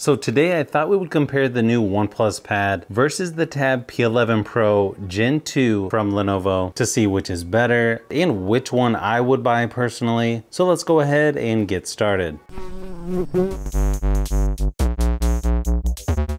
So today I thought we would compare the new OnePlus Pad versus the Tab P11 Pro Gen 2 from Lenovo to see which is better and which one I would buy personally. So let's go ahead and get started.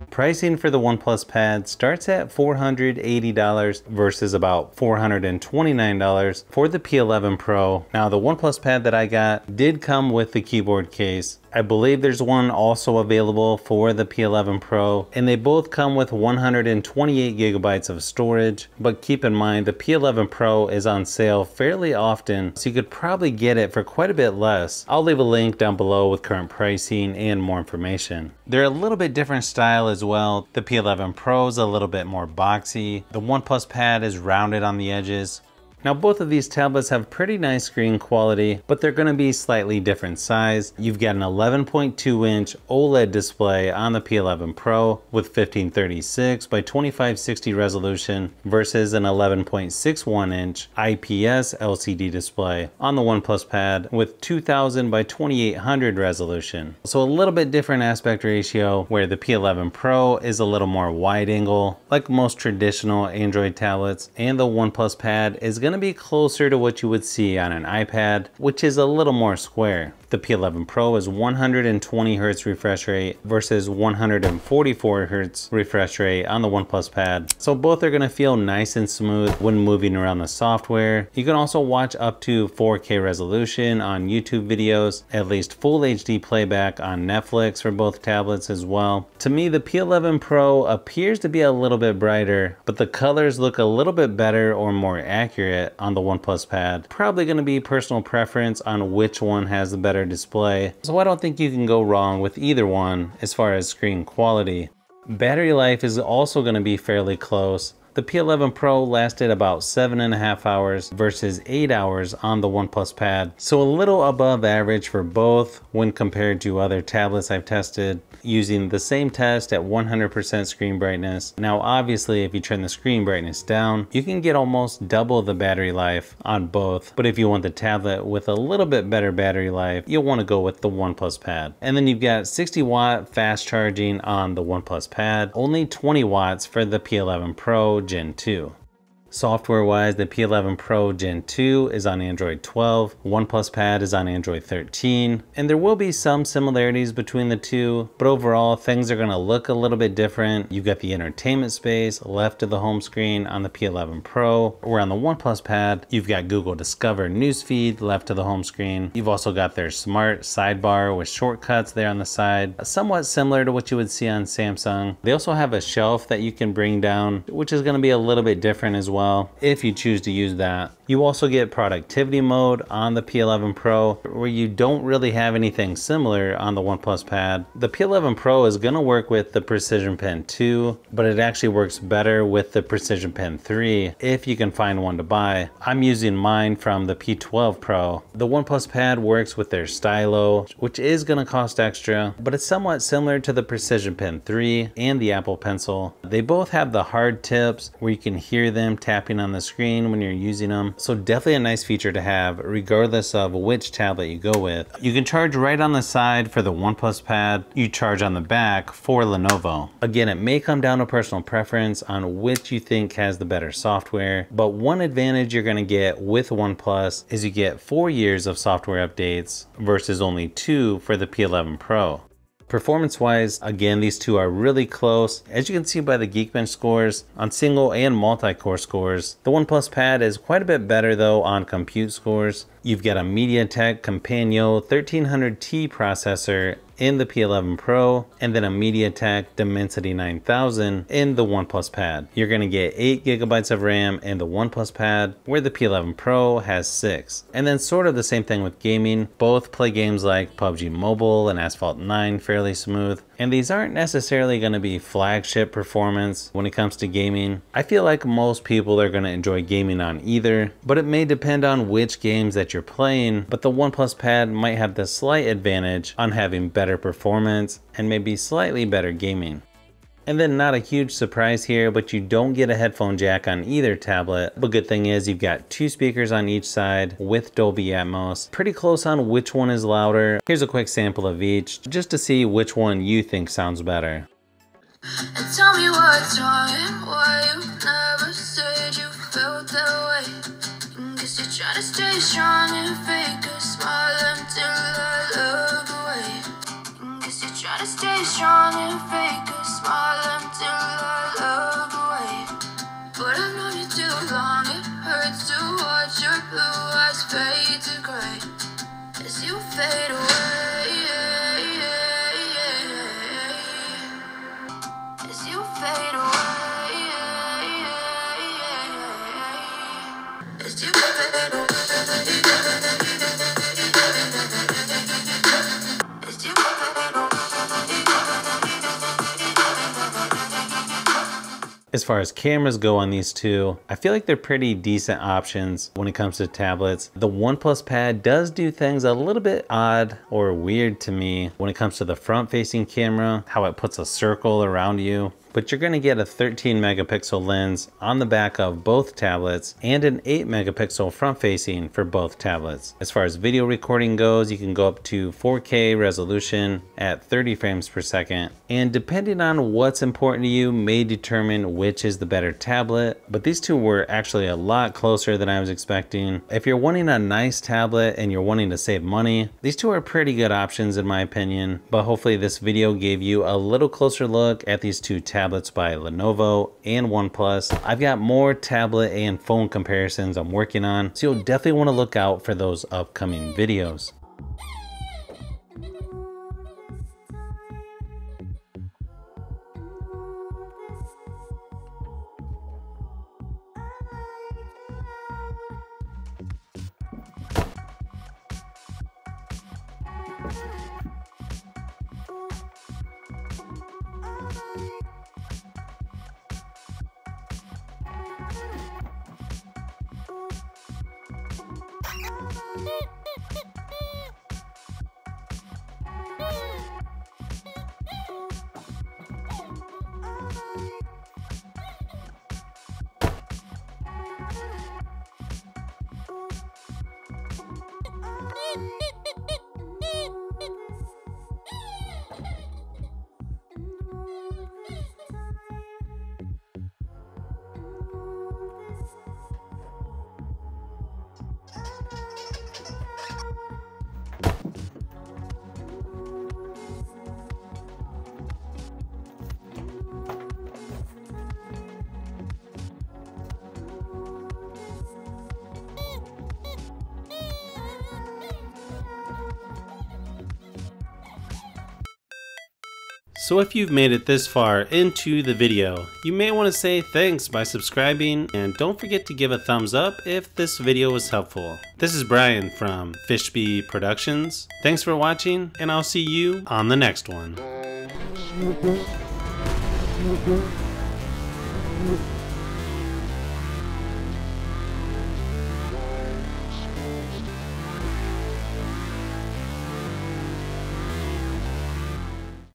Pricing for the OnePlus Pad starts at $480 versus about $429 for the P11 Pro. Now the OnePlus Pad that I got did come with the keyboard case. I believe there's one also available for the P11 Pro, and they both come with 128 gigabytes of storage, but keep in mind the P11 Pro is on sale fairly often, so you could probably get it for quite a bit less. I'll leave a link down below with current pricing and more information. They're a little bit different style as well. The P11 Pro is a little bit more boxy. The OnePlus Pad is rounded on the edges. Now both of these tablets have pretty nice screen quality, but they're going to be slightly different size. You've got an 11.2 inch OLED display on the P11 Pro with 1536 by 2560 resolution versus an 11.61 inch IPS LCD display on the OnePlus Pad with 2000 by 2800 resolution. So a little bit different aspect ratio, where the P11 Pro is a little more wide angle like most traditional Android tablets, and the OnePlus Pad is going to be closer to what you would see on an iPad, which is a little more square. The P11 Pro is 120 Hz refresh rate versus 144 Hz refresh rate on the OnePlus Pad. So both are going to feel nice and smooth when moving around the software. You can also watch up to 4K resolution on YouTube videos, at least full HD playback on Netflix for both tablets as well. To me, the P11 Pro appears to be a little bit brighter, but the colors look a little bit better or more accurate on the OnePlus Pad. Probably going to be personal preference on which one has the better display, so I don't think you can go wrong with either one as far as screen quality. Battery life is also going to be fairly close. The P11 Pro lasted about 7.5 hours versus 8 hours on the OnePlus Pad, so a little above average for both when compared to other tablets I've tested using the same test at 100% screen brightness. Now obviously if you turn the screen brightness down, you can get almost double the battery life on both, but if you want the tablet with a little bit better battery life, you'll want to go with the OnePlus Pad. And then you've got 60 watt fast charging on the OnePlus Pad, only 20 watts for the P11 Pro Gen 2. Software wise, the P11 Pro Gen 2 is on Android 12, OnePlus Pad is on Android 13, and there will be some similarities between the two, but overall things are going to look a little bit different. You've got the entertainment space left of the home screen on the P11 Pro, where on the OnePlus Pad, you've got Google Discover newsfeed left of the home screen. You've also got their smart sidebar with shortcuts there on the side, somewhat similar to what you would see on Samsung. They also have a shelf that you can bring down, which is going to be a little bit different as well if you choose to use that. You also get productivity mode on the P11 Pro, where you don't really have anything similar on the OnePlus Pad. The P11 Pro is going to work with the Precision Pen 2, but it actually works better with the Precision Pen 3 if you can find one to buy. I'm using mine from the P12 Pro. The OnePlus Pad works with their stylo, which is going to cost extra, but it's somewhat similar to the Precision Pen 3 and the Apple Pencil. They both have the hard tips where you can hear them tapping on the screen when you're using them, so definitely a nice feature to have regardless of which tablet you go with. You can charge right on the side for the OnePlus Pad, you charge on the back for Lenovo. Again, it may come down to personal preference on which you think has the better software, but one advantage you're going to get with OnePlus is you get 4 years of software updates versus only 2 for the P11 Pro. Performance wise, again, these two are really close. As you can see by the Geekbench scores on single and multi-core scores, the OnePlus Pad is quite a bit better though on compute scores. You've got a MediaTek Companion 1300T processor in the P11 Pro, and then a MediaTek Dimensity 9000 in the OnePlus Pad. You're going to get 8 gigabytes of RAM in the OnePlus Pad, where the P11 Pro has 6. And then sort of the same thing with gaming. Both play games like PUBG Mobile and Asphalt 9 fairly smooth, and these aren't necessarily going to be flagship performance when it comes to gaming. I feel like most people are going to enjoy gaming on either, but it may depend on which games that you're playing, but the OnePlus Pad might have the slight advantage on having better performance and maybe slightly better gaming. And then not a huge surprise here, but you don't get a headphone jack on either tablet. But good thing is you've got 2 speakers on each side with Dolby Atmos. Pretty close on which one is louder. Here's a quick sample of each, just to see which one you think sounds better. And tell me what's wrong and why you never said you felt that way. Guess you're trying to stay strong and fake a smile until I look away. Guess you're trying to stay strong and fake a smile until I look away. But I've known you too long, it hurts to watch your blue eyes fade to gray as you fade away. As you fade away. As you fade away. As you fade away. As far as cameras go on these two, I feel like they're pretty decent options when it comes to tablets. The OnePlus Pad does do things a little bit odd or weird to me when it comes to the front-facing camera, how it puts a circle around you. But you're going to get a 13 megapixel lens on the back of both tablets and an 8 megapixel front facing for both tablets. As far as video recording goes, you can go up to 4K resolution at 30 frames per second. And depending on what's important to you may determine which is the better tablet. But these two were actually a lot closer than I was expecting. If you're wanting a nice tablet and you're wanting to save money, these two are pretty good options in my opinion. But hopefully this video gave you a little closer look at these two tablets by Lenovo and OnePlus. I've got more tablet and phone comparisons I'm working on, so you'll definitely want to look out for those upcoming videos. So if you've made it this far into the video, you may want to say thanks by subscribing, and don't forget to give a thumbs up if this video was helpful. This is Brian from Fishbee Productions. Thanks for watching, and I'll see you on the next one.